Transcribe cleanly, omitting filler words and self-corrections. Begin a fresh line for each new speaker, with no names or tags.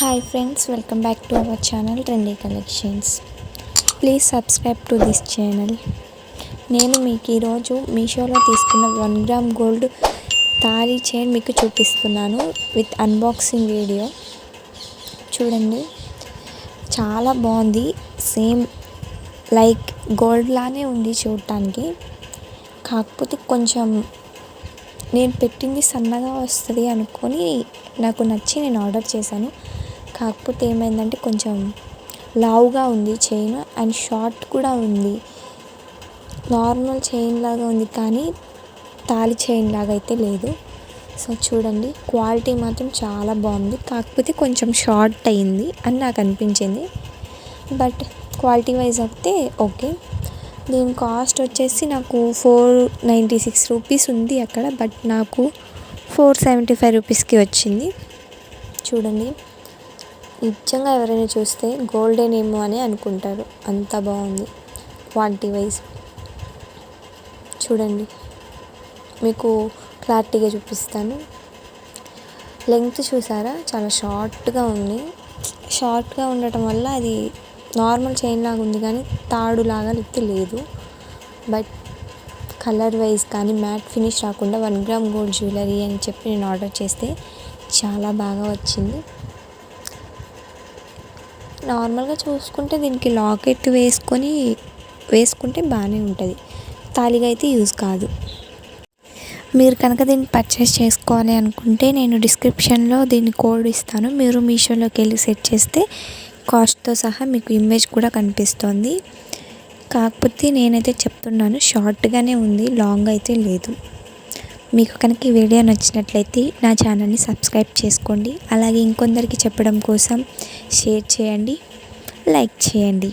Hi friends, welcome back to our channel Trendy Collections. Please subscribe to this channel. నేను మీకు ఈరోజు మీషోలో తీసుకున్న 1 గ్రామ్ గోల్డ్ తాళి చైన్ మీకు చూపిస్తున్నాను విత్ అన్బాక్సింగ్ వీడియో. చూడండి, చాలా బాగుంది. సేమ్ లైక్ గోల్డ్ లానే ఉంది చూడటానికి. కాకపోతే కొంచెం నేను పెట్టింది సన్నగా వస్తుంది అనుకొని నాకు నచ్చి నేను ఆర్డర్ చేశాను. కాకపోతే ఏమైందంటే కొంచెం లావుగా ఉంది చైన్ అండ్ షార్ట్ కూడా ఉంది. నార్మల్ చైన్ లాగా ఉంది కానీ తాళి చైన్ లాగా అయితే లేదు. సో చూడండి, క్వాలిటీ మాత్రం చాలా బాగుంది. కాకపోతే కొంచెం షార్ట్ అయింది అని నాకు అనిపించింది. బట్ క్వాలిటీ వైజ్ అయితే ఓకే. దీని కాస్ట్ వచ్చేసి నాకు 496 రూపీస్ ఉంది అక్కడ. బట్ నాకు 475 రూపీస్కి వచ్చింది. చూడండి, నిజంగా ఎవరైనా చూస్తే గోల్డెనేమో అని అనుకుంటారు, అంత బాగుంది క్వాలిటీ వైజ్. చూడండి, మీకు క్లారిటీగా చూపిస్తాను. లెంగ్త్ చూసారా, చాలా షార్ట్గా ఉంది. షార్ట్గా ఉండటం వల్ల అది నార్మల్ చైన్ లాగా ఉంది కానీ తాడు లాగా లేదు. బట్ కలర్ వైజ్ కానీ మ్యాట్ ఫినిష్ రాకుండా 1 గ్రామ్ గోల్డ్ జ్యువెలరీ అని చెప్పి నేను ఆర్డర్ చేస్తే చాలా బాగా వచ్చింది. నార్మల్గా చూసుకుంటే దీనికి లాకెట్ వేసుకుంటే బాగానే ఉంటుంది, తాళిగా అయితే యూజ్ కాదు. మీరు కనుక దీన్ని పర్చేస్ చేసుకోవాలి అనుకుంటే నేను డిస్క్రిప్షన్లో దీని కోడ్ ఇస్తాను. మీరు మీషోలోకి వెళ్ళి సెట్ చేస్తే కాస్ట్తో సహా మీకు ఇమేజ్ కూడా కనిపిస్తుంది. కాకపోతే నేనైతే చెప్తున్నాను, షార్ట్గానే ఉంది, లాంగ్ అయితే లేదు. మీకు కనుక ఈ వీడియో నచ్చినట్లయితే నా ఛానల్ని సబ్స్క్రైబ్ చేసుకోండి. అలాగే ఇంకొందరికి చెప్పడం కోసం షేర్ చేయండి, లైక్ చేయండి.